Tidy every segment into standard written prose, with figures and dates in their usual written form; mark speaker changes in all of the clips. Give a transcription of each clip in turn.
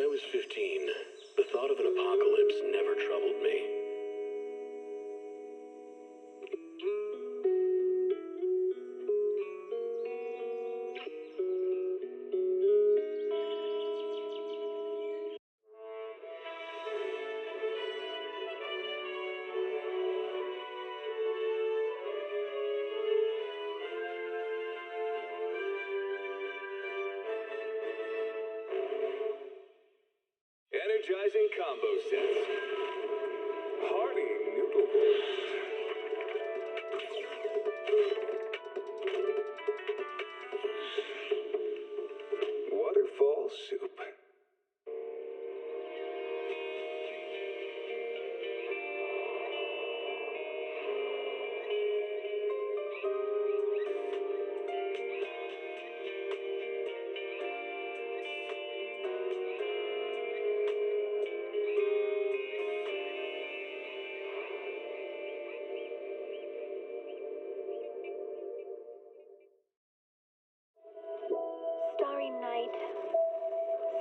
Speaker 1: was 15, the thought of an apocalypse never troubled me. Energizing combo sets. Hearty noodle bowls. Waterfall soup.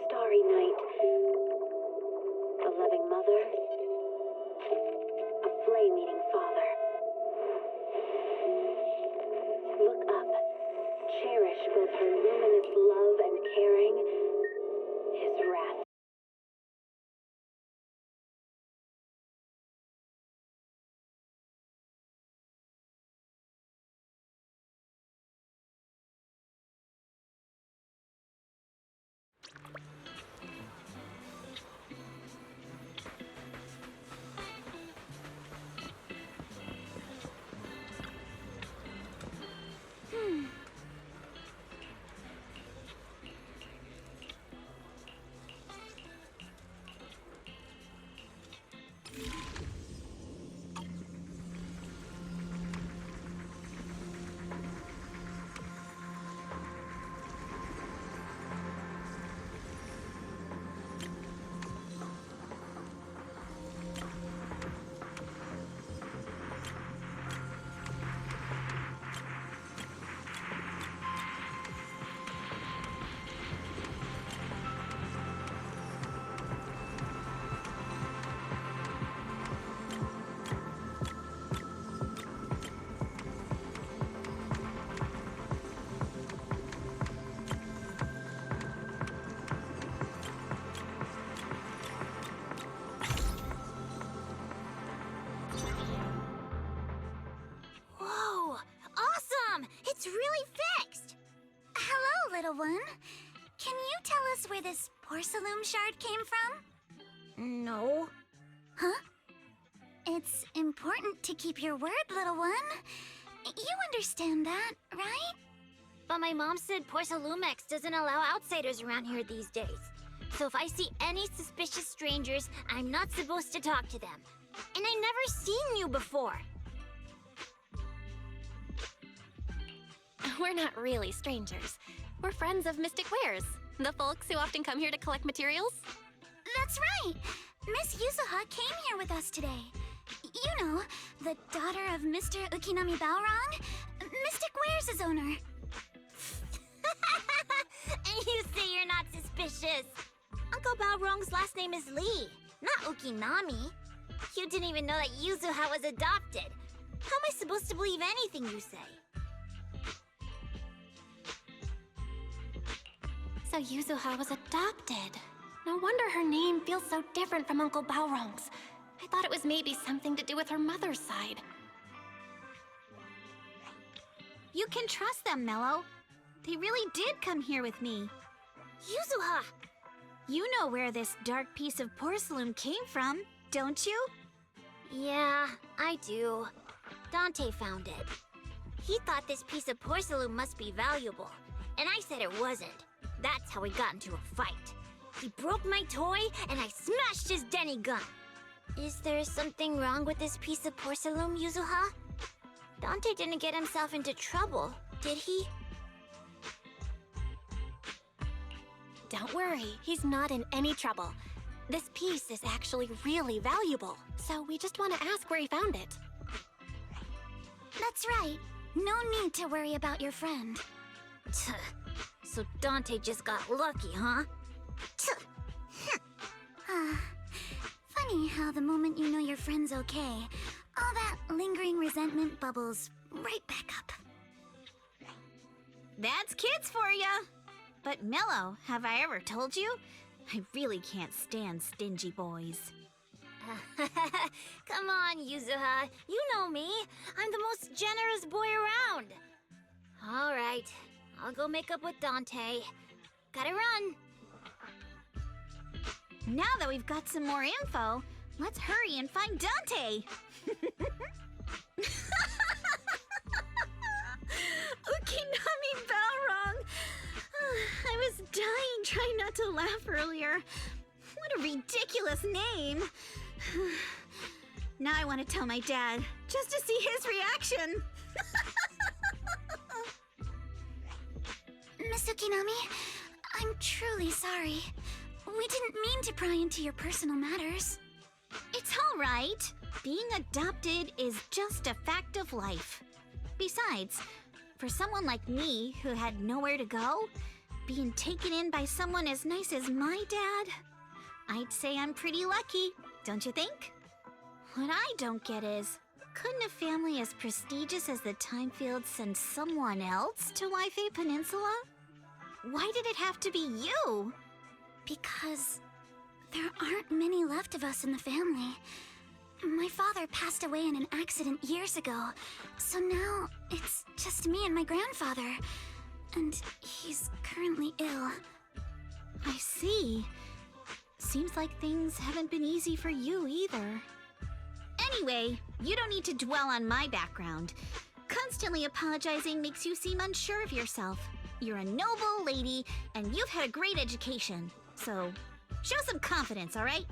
Speaker 2: Starry night, a loving mother, a flame-eating father. Look up, cherish both her luminous love and caring, his wrath.
Speaker 3: It's really fixed! Hello, little one. Can you tell us where this porcelain shard came from? No. Huh? It's important to keep your word, little one. You understand that, right?
Speaker 4: But my mom said Porcelumex doesn't allow outsiders around here these days. So if I see any suspicious strangers, I'm not supposed to talk to them. And I never seen you before.
Speaker 5: We're not really strangers. We're friends of Mystic Wares, the folks who often come here to collect materials.
Speaker 3: That's right! Miss Yuzuha came here with us today. You know, the daughter of Mr. Ukinami Balrog, Mystic Wares' owner.
Speaker 4: And you say you're not suspicious. Uncle Balrog's last name is Lee, not Ukinami. You didn't even know that Yuzuha was adopted. How am I supposed to believe anything you say?
Speaker 5: So Yuzuha was adopted. No wonder her name feels so different from Uncle Balrog's. I thought it was maybe something to do with her mother's side.
Speaker 3: You can trust them, Mello. They really did come here with me.
Speaker 4: Yuzuha!
Speaker 3: You know where this dark piece of porcelain came from, don't you?
Speaker 4: Yeah, I do. Dante found it. He thought this piece of porcelain must be valuable, and I said it wasn't. That's how we got into a fight. He broke my toy, and I smashed his Denny gun. Is there something wrong with this piece of porcelain, Yuzuha? Dante didn't get himself into trouble, did he?
Speaker 5: Don't worry, he's not in any trouble. This piece is actually really valuable, so we just want to ask where he found it.
Speaker 3: That's right. No need to worry about your friend.
Speaker 4: So Dante just got lucky, huh?
Speaker 3: Funny how the moment you know your friend's okay, all that lingering resentment bubbles right back up.
Speaker 4: That's kids for ya! But Mello, have I ever told you? I really can't stand stingy boys. Come on, Yuzuha. You know me. I'm the most generous boy around. All right. I'll go make up with Dante. Gotta run. Now that we've got some more info, let's hurry and find Dante. Ukinami Balrog. I was dying trying not to laugh earlier. What a ridiculous name. Now I want to tell my dad, just to see his reaction.
Speaker 3: Miss Ukinami, I'm truly sorry. We didn't mean to pry into your personal matters.
Speaker 4: It's all right. Being adopted is just a fact of life. Besides, for someone like me who had nowhere to go, being taken in by someone as nice as my dad, I'd say I'm pretty lucky, don't you think? What I don't get is, couldn't a family as prestigious as the Timefields send someone else to Waifei Peninsula? Why did it have to be you?
Speaker 3: Because there aren't many left of us in the family. My father passed away in an accident years ago, so now it's just me and my grandfather. And he's currently ill.
Speaker 4: I see. Seems like things haven't been easy for you either. Anyway, you don't need to dwell on my background. Constantly apologizing makes you seem unsure of yourself. You're a noble lady, and you've had a great education. So, show some confidence, all right?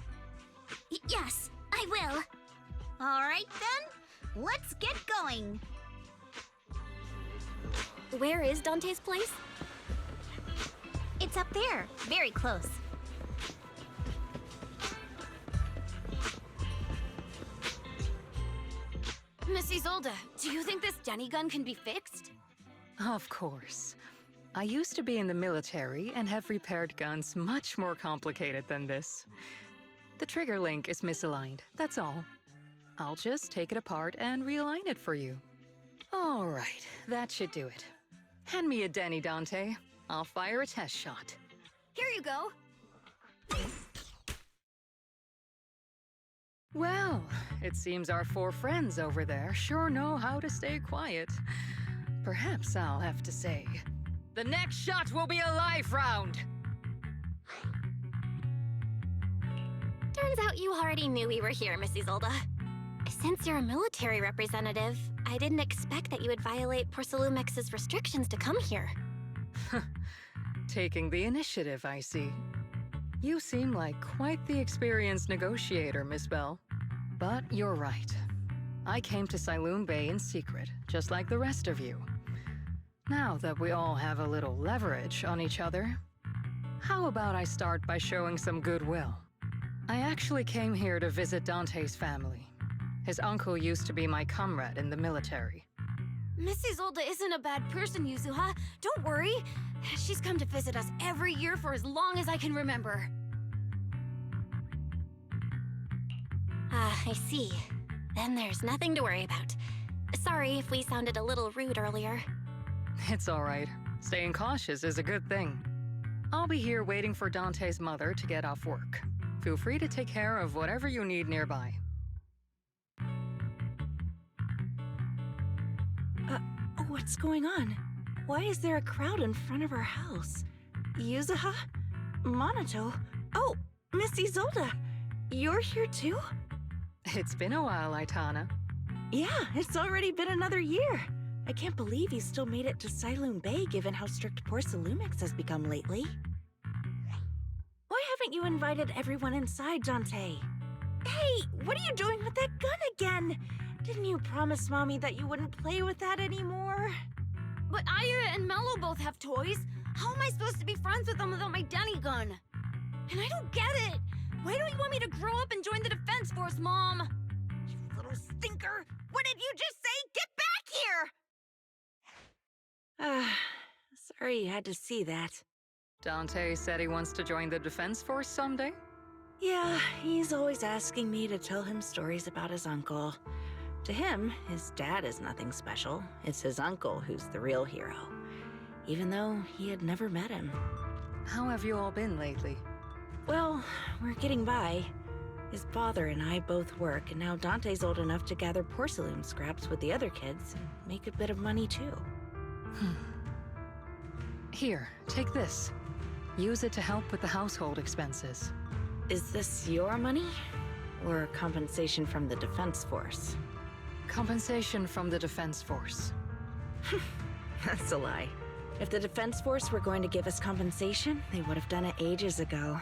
Speaker 3: Yes, I will.
Speaker 4: All right, then. Let's get going.
Speaker 5: Where is Dante's place?
Speaker 4: It's up there, very close.
Speaker 6: Miss Isolde, do you think this Denny gun can be fixed?
Speaker 7: Of course. I used to be in the military and have repaired guns much more complicated than this. The trigger link is misaligned, that's all. I'll just take it apart and realign it for you. All right, that should do it. Hand me a Denny, Dante. I'll fire a test shot.
Speaker 6: Here you go.
Speaker 7: Well, it seems our four friends over there sure know how to stay quiet. Perhaps I'll have to say, the next shot will be a live round!
Speaker 5: Turns out you already knew we were here, Miss Isolde. Since you're a military representative, I didn't expect that you would violate Porcelumex's restrictions to come here.
Speaker 7: Taking the initiative, I see. You seem like quite the experienced negotiator, Miss Bell. But you're right. I came to Siloon Bay in secret, just like the rest of you. Now that we all have a little leverage on each other, how about I start by showing some goodwill? I actually came here to visit Dante's family. His uncle used to be my comrade in the military.
Speaker 6: Miss Isolde isn't a bad person, Yuzuha. Don't worry. She's come to visit us every year for as long as I can remember.
Speaker 5: I see. Then there's nothing to worry about. Sorry if we sounded a little rude earlier.
Speaker 7: It's all right. Staying cautious is a good thing. I'll be here waiting for Dante's mother to get off work. Feel free to take care of whatever you need nearby.
Speaker 8: What's going on? Why is there a crowd in front of our house? Yuzuha? Monato? Oh, Miss Isolde! You're here too?
Speaker 7: It's been a while, Aitana.
Speaker 8: Yeah, it's already been another year. I can't believe you still made it to Siloon Bay given how strict Porcelumix has become lately. Why haven't you invited everyone inside, Dante? Hey, what are you doing with that gun again? Didn't you promise Mommy that you wouldn't play with that anymore?
Speaker 6: But Aya and Mello both have toys. How am I supposed to be friends with them without my Denny gun? And I don't get it. Why don't you want me to grow up and join the Defense Force, Mom?
Speaker 8: You little stinker! What did you just say? Get back here! Sorry you had to see that.
Speaker 7: Dante said he wants to join the Defense Force someday?
Speaker 8: Yeah, he's always asking me to tell him stories about his uncle. To him, his dad is nothing special. It's his uncle who's the real hero, even though he had never met him.
Speaker 7: How have you all been lately?
Speaker 8: Well, we're getting by. His father and I both work, and now Dante's old enough to gather porcelain scraps with the other kids and make a bit of money too.
Speaker 7: Here, take this. Use it to help with the household expenses.
Speaker 8: Is this your money? Or compensation from the Defense Force?
Speaker 7: Compensation from the Defense Force.
Speaker 8: That's a lie. If the Defense Force were going to give us compensation, they would have done it ages ago.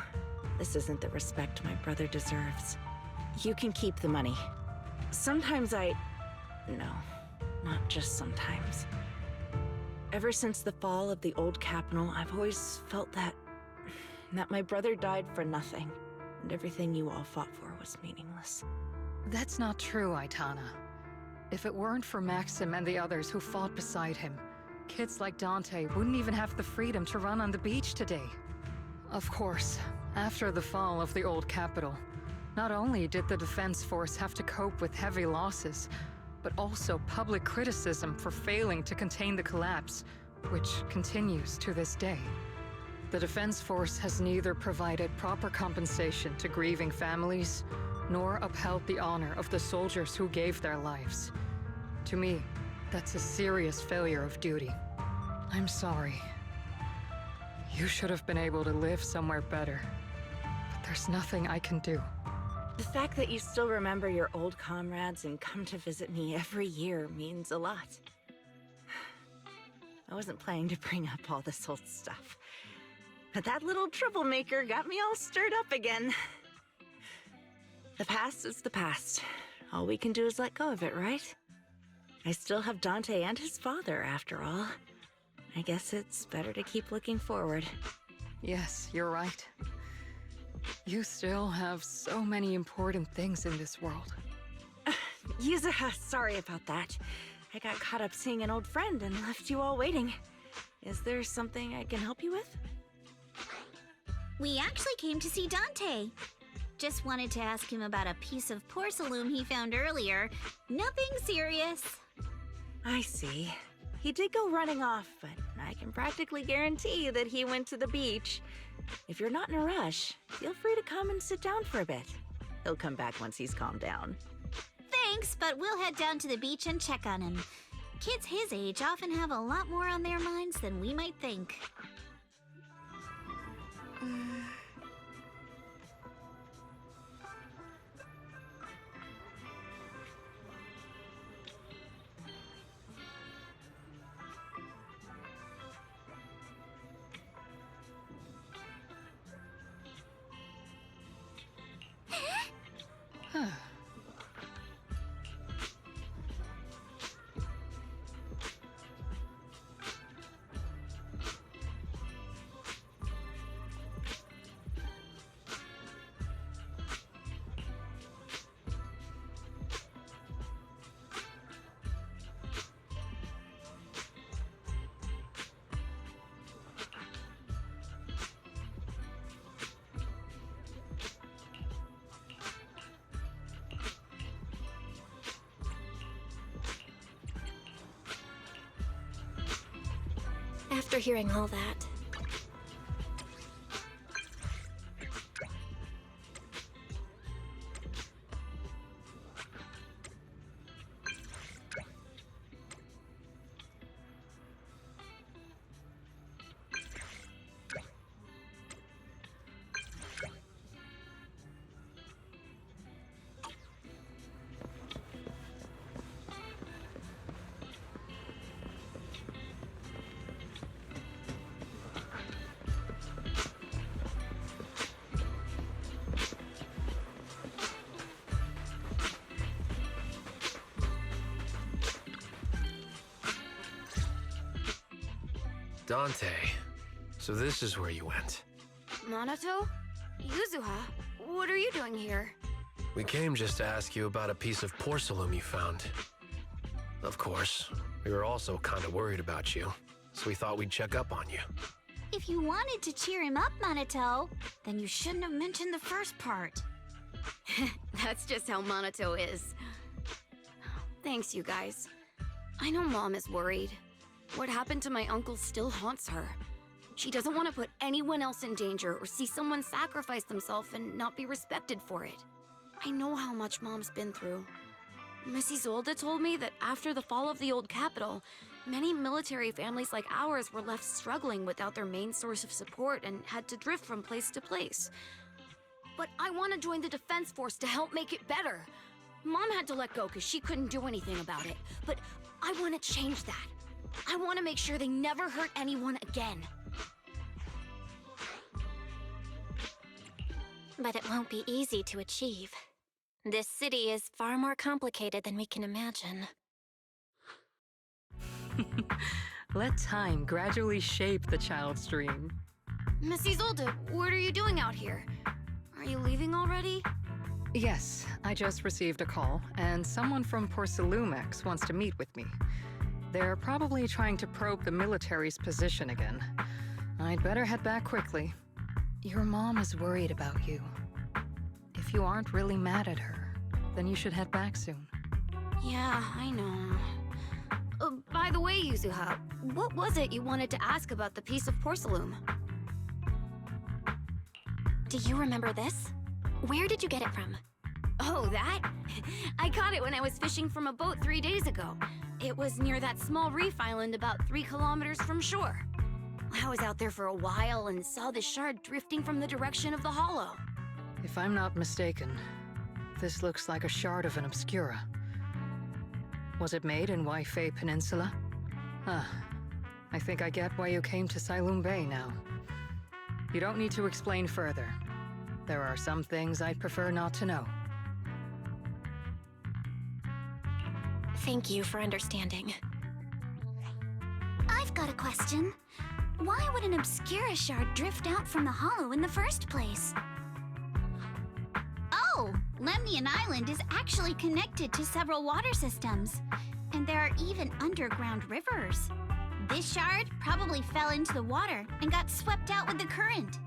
Speaker 8: This isn't the respect my brother deserves. You can keep the money. Sometimes No, not just sometimes. Ever since the fall of the old capital, I've always felt that my brother died for nothing, and everything you all fought for was meaningless.
Speaker 7: That's not true, Aitana. If it weren't for Maxim and the others who fought beside him, kids like Dante wouldn't even have the freedom to run on the beach today. Of course, after the fall of the old capital, not only did the Defense Force have to cope with heavy losses, but also public criticism for failing to contain the collapse, which continues to this day. The Defense Force has neither provided proper compensation to grieving families, nor upheld the honor of the soldiers who gave their lives. To me, that's a serious failure of duty. I'm sorry. You should have been able to live somewhere better. But there's nothing I can do.
Speaker 8: The fact that you still remember your old comrades and come to visit me every year means a lot. I wasn't planning to bring up all this old stuff, but that little troublemaker got me all stirred up again. The past is the past. All we can do is let go of it, right? I still have Dante and his father, after all. I guess it's better to keep looking forward.
Speaker 7: Yes, you're right. You still have so many important things in this world.
Speaker 8: Yuzuha, sorry about that. I got caught up seeing an old friend and left you all waiting. Is there something I can help you with?
Speaker 3: We actually came to see Dante. Just wanted to ask him about a piece of porcelain he found earlier. Nothing serious.
Speaker 8: I see. He did go running off, but I can practically guarantee that he went to the beach. If you're not in a rush, feel free to come and sit down for a bit. He'll come back once he's calmed down.
Speaker 3: Thanks, but we'll head down to the beach and check on him. Kids his age often have a lot more on their minds than we might think.
Speaker 5: After hearing all that,
Speaker 1: Dante, so this is where you went.
Speaker 6: Minato? Yuzuha, what are you doing here?
Speaker 1: We came just to ask you about a piece of porcelain you found. Of course, we were also kind of worried about you, so we thought we'd check up on you.
Speaker 3: If you wanted to cheer him up, Monato, then you shouldn't have mentioned the first part.
Speaker 6: That's just how Monato is. Thanks, you guys. I know Mom is worried. What happened to my uncle still haunts her. She doesn't want to put anyone else in danger or see someone sacrifice themselves and not be respected for it. I know how much Mom's been through. Miss Isolde told me that after the fall of the old capital, many military families like ours were left struggling without their main source of support and had to drift from place to place. But I want to join the defense force to help make it better. Mom had to let go because she couldn't do anything about it. But I want to change that. I want to make sure they never hurt anyone again.
Speaker 5: But it won't be easy to achieve. This city is far more complicated than we can imagine.
Speaker 7: Let time gradually shape the child's dream.
Speaker 6: Miss Isolde, what are you doing out here? Are you leaving already?
Speaker 7: Yes, I just received a call, and someone from Porcelumex wants to meet with me. They're probably trying to probe the military's position again. I'd better head back quickly. Your mom is worried about you. If you aren't really mad at her, then you should head back soon.
Speaker 6: Yeah, I know. By the way, Yuzuha, what was it you wanted to ask about the piece of porcelain?
Speaker 5: Do you remember this? Where did you get it from?
Speaker 6: Oh, that? I caught it when I was fishing from a boat 3 days ago. It was near that small reef island about 3 kilometers from shore. I was out there for a while and saw the shard drifting from the direction of the hollow.
Speaker 7: If I'm not mistaken, this looks like a shard of an Obscura. Was it made in Waifei Peninsula? Ah, I think I get why you came to Sailoon Bay now. You don't need to explain further. There are some things I'd prefer not to know.
Speaker 5: Thank you for understanding.
Speaker 3: I've got a question. Why would an Obscura shard drift out from the hollow in the first place? Oh, Lemnian Island is actually connected to several water systems. And there are even underground rivers. This shard probably fell into the water and got swept out with the current.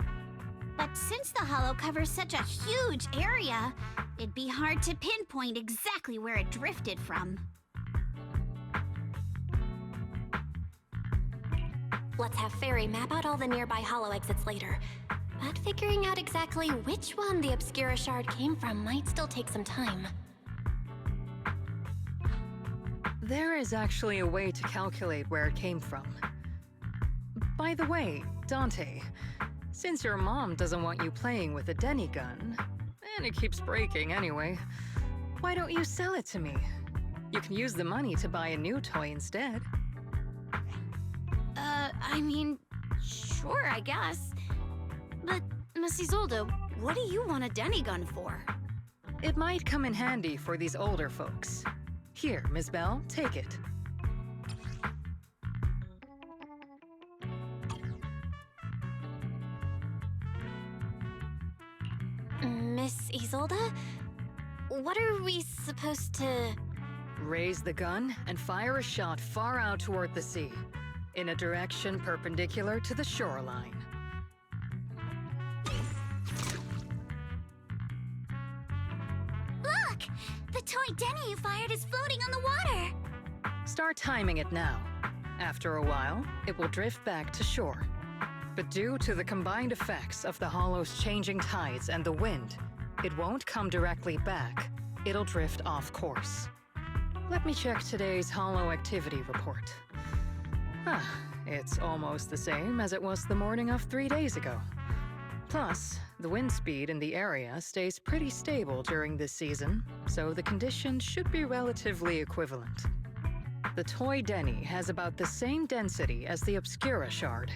Speaker 3: But since the hollow covers such a huge area, it'd be hard to pinpoint exactly where it drifted from.
Speaker 5: Let's have Fairy map out all the nearby hollow exits later. But figuring out exactly which one the Obscura shard came from might still take some time.
Speaker 7: There is actually a way to calculate where it came from. By the way, Dante, since your mom doesn't want you playing with a Denny gun, and it keeps breaking anyway, why don't you sell it to me? You can use the money to buy a new toy instead.
Speaker 6: I mean, sure, I guess. But, Miss Isolde, what do you want a Denny gun for?
Speaker 7: It might come in handy for these older folks. Here, Ms. Bell, take it.
Speaker 5: Miss Isolde? What are we supposed to...
Speaker 7: Raise the gun and fire a shot far out toward the sea, in a direction perpendicular to the shoreline.
Speaker 3: Look! The toy Denny you fired is floating on the water!
Speaker 7: Start timing it now. After a while, it will drift back to shore. But due to the combined effects of the hollow's changing tides and the wind, it won't come directly back. It'll drift off course. Let me check today's hollow activity report. It's almost the same as it was the morning of 3 days ago. Plus, the wind speed in the area stays pretty stable during this season, so the conditions should be relatively equivalent. The toy Denny has about the same density as the Obscura shard,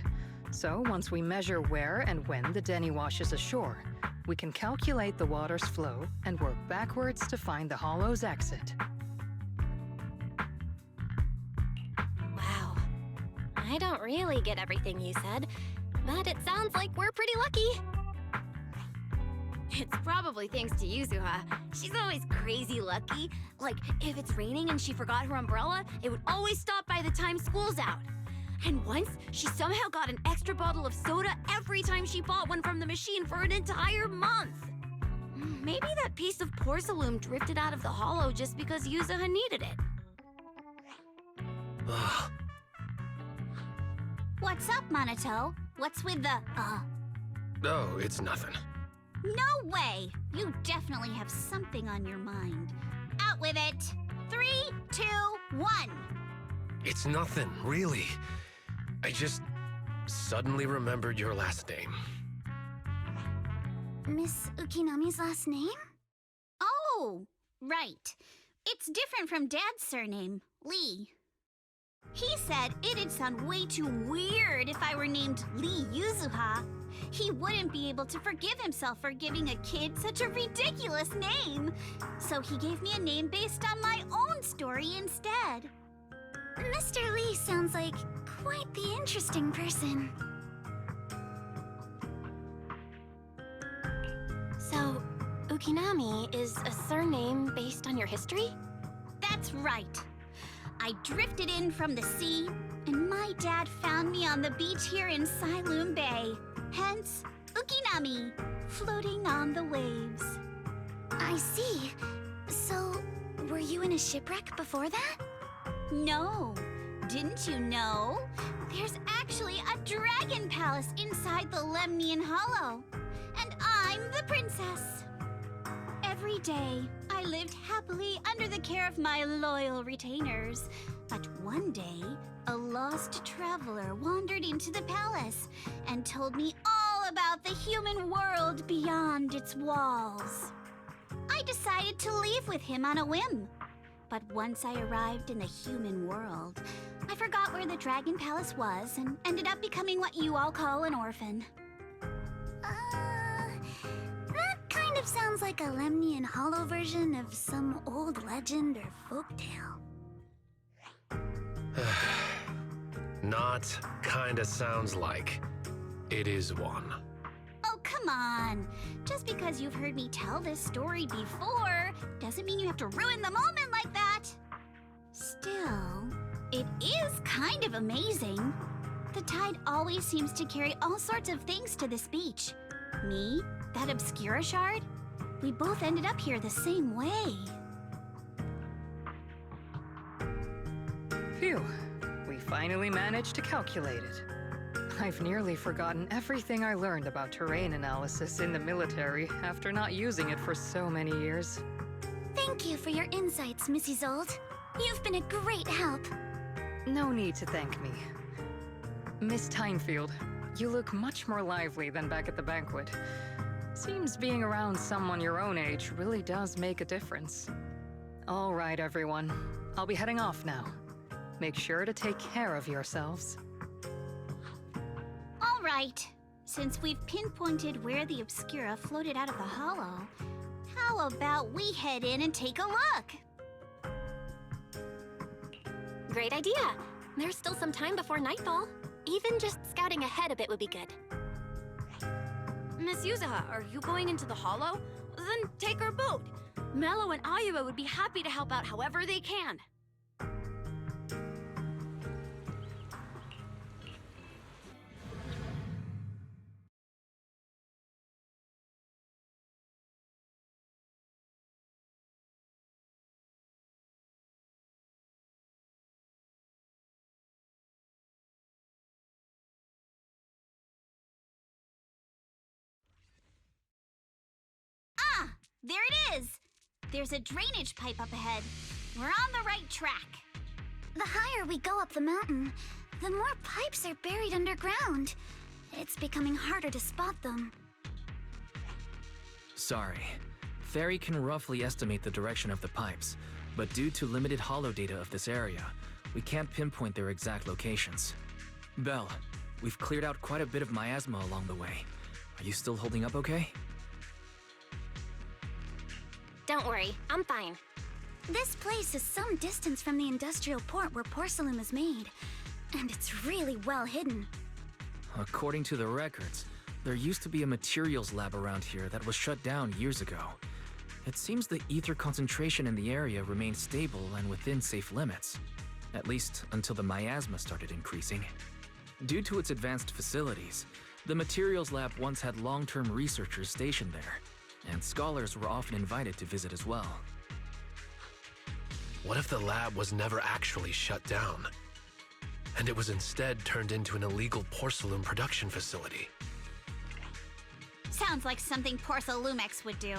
Speaker 7: so once we measure where and when the Denny washes ashore, we can calculate the water's flow and work backwards to find the hollow's exit.
Speaker 5: Wow. I don't really get everything you said, but it sounds like we're pretty lucky.
Speaker 6: It's probably thanks to Yuzuha. She's always crazy lucky. Like, if it's raining and she forgot her umbrella, it would always stop by the time school's out. And once, she somehow got an extra bottle of soda every time she bought one from the machine for an entire month. Maybe that piece of porcelain drifted out of the hollow just because Yuzuha needed it.
Speaker 3: What's up, Monato? What's with the,
Speaker 1: No, it's nothing.
Speaker 3: No way! You definitely have something on your mind. Out with it! 3, 2, 1!
Speaker 1: It's nothing, really. I just suddenly remembered your last name.
Speaker 3: Miss Ukinami's last name? Oh, right. It's different from Dad's surname, Lee. He said it'd sound way too weird if I were named Lee Yuzuha. He wouldn't be able to forgive himself for giving a kid such a ridiculous name. So he gave me a name based on my own story instead. Mr. Lee sounds like quite the interesting person.
Speaker 5: So, Ukinami is a surname based on your history?
Speaker 3: That's right. I drifted in from the sea, and my dad found me on the beach here in Sailoon Bay. Hence, Ukinami, floating on the waves. I see. So, were you in a shipwreck before that? No. Didn't you know? There's actually a dragon palace inside the Lemnian Hollow. And I'm the princess. Every day, I lived happily under the care of my loyal retainers. But one day, a lost traveler wandered into the palace and told me all about the human world beyond its walls. I decided to leave with him on a whim. But once I arrived in the human world, I forgot where the Dragon Palace was and ended up becoming what you all call an orphan. That kind of sounds like a Lemnian Hollow version of some old legend or folktale.
Speaker 1: Not kinda sounds like. It is one.
Speaker 3: Oh, come on. Just because you've heard me tell this story before doesn't mean you have to ruin the moment like that. Still, it is kind of amazing. The tide always seems to carry all sorts of things to this beach. Me, that Obscura shard, we both ended up here the same way.
Speaker 7: Phew. We finally managed to calculate it. I've nearly forgotten everything I learned about terrain analysis in the military after not using it for so many years.
Speaker 3: Thank you for your insights, Mrs. Old. You've been a great help.
Speaker 7: No need to thank me. Miss Tynefield, you look much more lively than back at the banquet. Seems being around someone your own age really does make a difference. All right, everyone. I'll be heading off now. Make sure to take care of yourselves.
Speaker 3: All right. Since we've pinpointed where the Obscura floated out of the hollow, how about we head in and take a look?
Speaker 5: Great idea. There's still some time before nightfall. Even just scouting ahead a bit would be good.
Speaker 6: Miss Yuzuha, are you going into the hollow? Then take our boat. Mello and Ayuba would be happy to help out however they can.
Speaker 3: There it is! There's a drainage pipe up ahead. We're on the right track. The higher we go up the mountain, the more pipes are buried underground. It's becoming harder to spot them.
Speaker 9: Sorry. Fairy can roughly estimate the direction of the pipes, but due to limited holo data of this area, we can't pinpoint their exact locations. Belle, we've cleared out quite a bit of miasma along the way. Are you still holding up okay?
Speaker 5: Don't worry, I'm fine.
Speaker 3: This place is some distance from the industrial port where porcelain is made, and it's really well hidden.
Speaker 9: According to the records, there used to be a materials lab around here that was shut down years ago. It seems the ether concentration in the area remains stable and within safe limits. at least until the miasma started increasing. Due to its advanced facilities, the materials lab once had long-term researchers stationed there, and scholars were often invited to visit as well.
Speaker 1: What if the lab was never actually shut down, and it was instead turned into an illegal porcelain production facility?
Speaker 3: Sounds like something Porcelumex would do.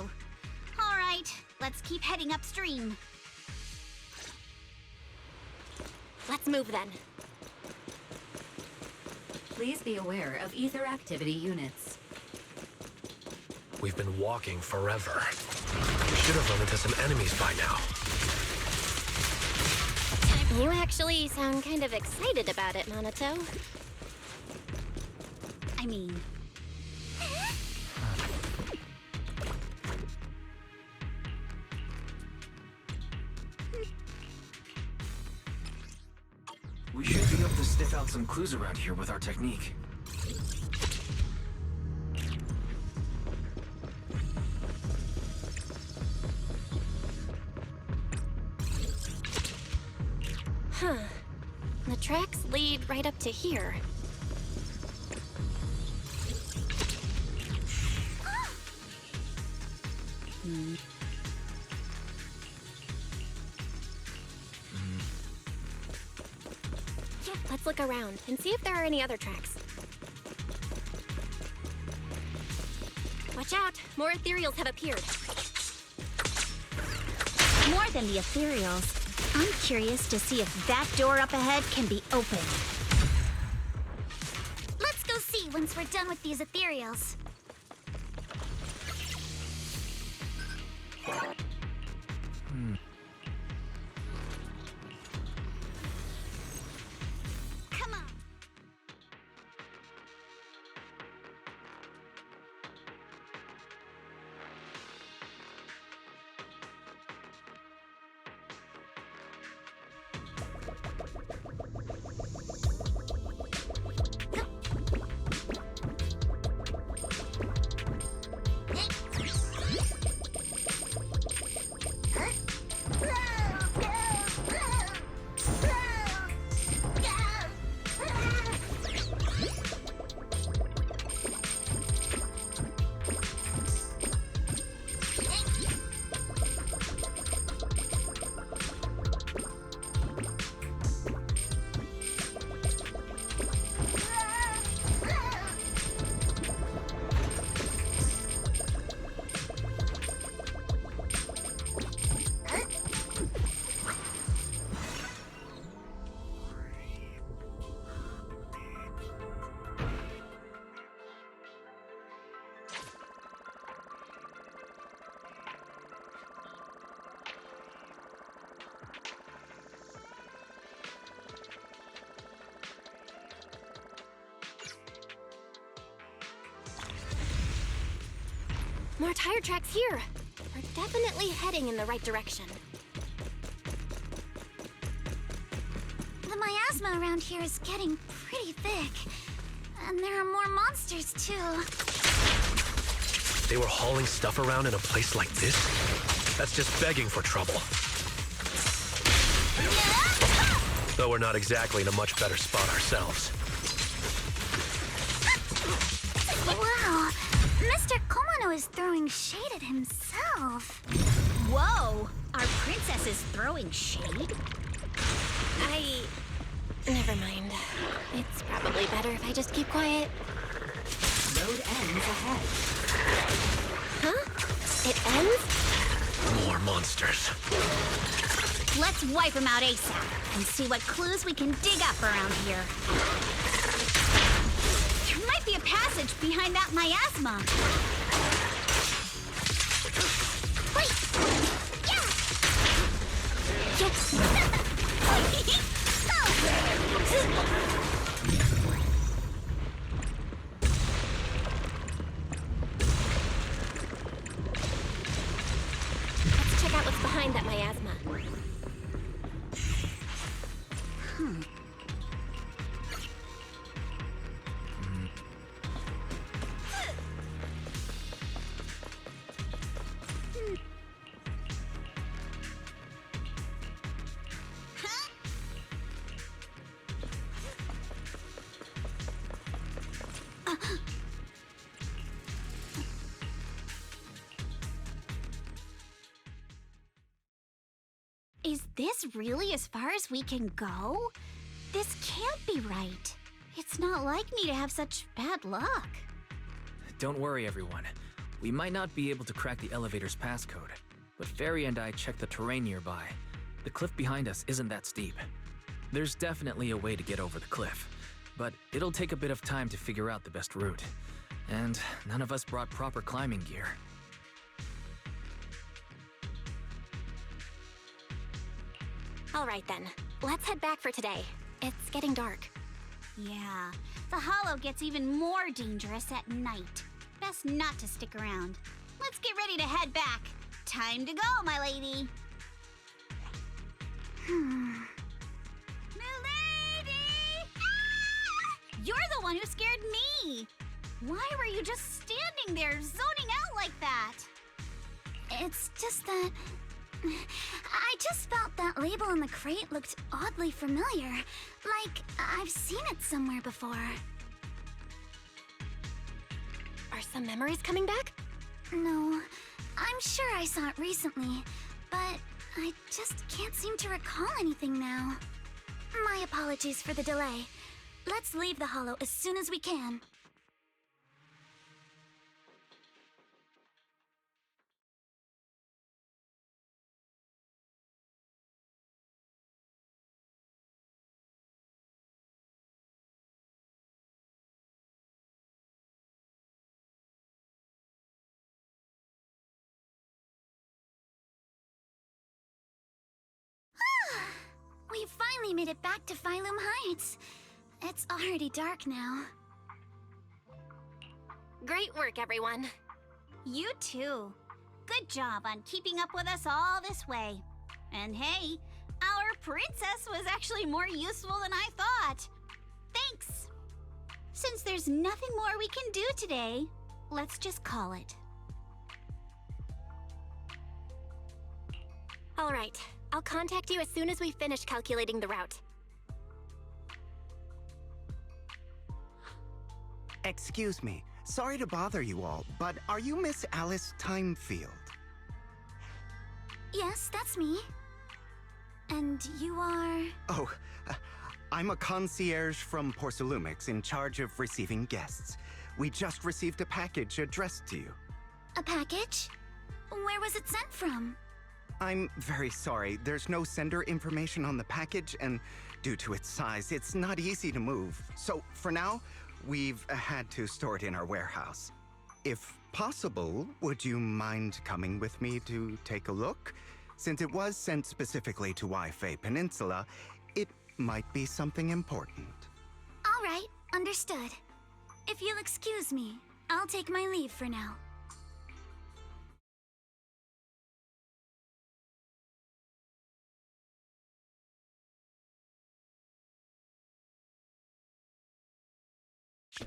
Speaker 3: All right, let's keep heading upstream.
Speaker 5: Let's move then.
Speaker 10: Please be aware of ether activity units.
Speaker 1: We've been walking forever. We should have run into some enemies by now.
Speaker 5: You actually sound kind of excited about it, Monato.
Speaker 3: I mean...
Speaker 9: We should be able to sniff out some clues around here with our technique.
Speaker 5: Huh. The tracks lead right up to here. Let's look around and see if there are any other tracks. Watch out! More ethereals have appeared.
Speaker 3: More than the ethereals. I'm curious to see if that door up ahead can be opened. Let's go see once we're done with these ethereals. Come on.
Speaker 5: More tire tracks here. We're definitely heading in the right direction.
Speaker 3: The miasma around here is getting pretty thick. And there are more monsters, too.
Speaker 1: They were hauling stuff around in a place like this? That's just begging for trouble. Though we're not exactly in a much better spot ourselves.
Speaker 3: Wow, Mr. Komano is throwing shade at himself. Whoa, our princess is throwing shade?
Speaker 5: Never mind. It's probably better if I just keep quiet.
Speaker 10: Road ends ahead.
Speaker 5: Huh? It ends?
Speaker 1: More monsters.
Speaker 3: Let's wipe them out ASAP and see what clues we can dig up around here. There might be a passage behind that miasma. Wait!
Speaker 5: Let's check out what's behind that miasma.
Speaker 3: this really as far as we can go? This can't be right. It's not like me to have such bad luck.
Speaker 9: Don't worry, everyone. We might not be able to crack the elevator's passcode, but Fairy and I checked the terrain nearby. The cliff behind us isn't that steep. There's definitely a way to get over the cliff, but it'll take a bit of time to figure out the best route. And none of us brought proper climbing gear.
Speaker 5: All right then, let's head back for today. It's getting dark.
Speaker 3: Yeah, the hollow gets even more dangerous at night. Best not to stick around. Let's get ready to head back. Time to go, my lady. Milady! Ah! You're the one who scared me. Why were you just standing there, zoning out like that? It's just that... I just felt that label on the crate looked oddly familiar. Like, I've seen it somewhere before.
Speaker 5: Are some memories coming back?
Speaker 3: No, I'm sure I saw it recently, but I just can't seem to recall anything now. My apologies for the delay. Let's leave the hollow as soon as we can. We finally made it back to Phylum Heights. It's already dark now.
Speaker 5: Great work, everyone.
Speaker 3: You too. Good job on keeping up with us all this way. And hey, our princess was actually more useful than I thought. Thanks. Since there's nothing more we can do today, let's just call it.
Speaker 5: All right, I'll contact you as soon as we finish calculating the route.
Speaker 11: Excuse me. Sorry to bother you all, but are you Miss Alice Timefield?
Speaker 3: Yes, that's me. And you are...
Speaker 11: Oh, I'm a concierge from Porcelumix in charge of receiving guests. We just received a package addressed to you.
Speaker 3: A package? Where was it sent from?
Speaker 11: I'm very sorry. There's no sender information on the package, and due to its size, it's not easy to move. So, for now, we've had to store it in our warehouse. If possible, would you mind coming with me to take a look? Since it was sent specifically to Wi-Fi Peninsula, it might be something important.
Speaker 3: All right, understood. If you'll excuse me, I'll take my leave for now.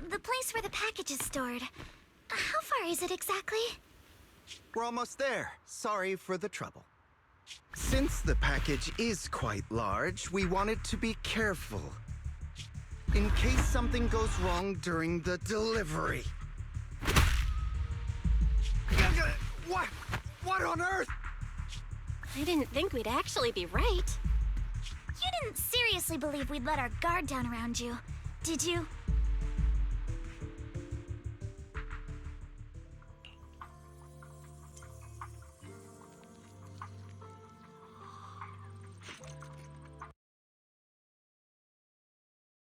Speaker 3: The place where the package is stored. How far is it exactly?
Speaker 11: We're almost there. Sorry for the trouble. Since the package is quite large, we wanted to be careful. In case something goes wrong during the delivery. What? What on earth?
Speaker 5: I didn't think we'd actually be right.
Speaker 3: You didn't seriously believe we'd let our guard down around you, did you?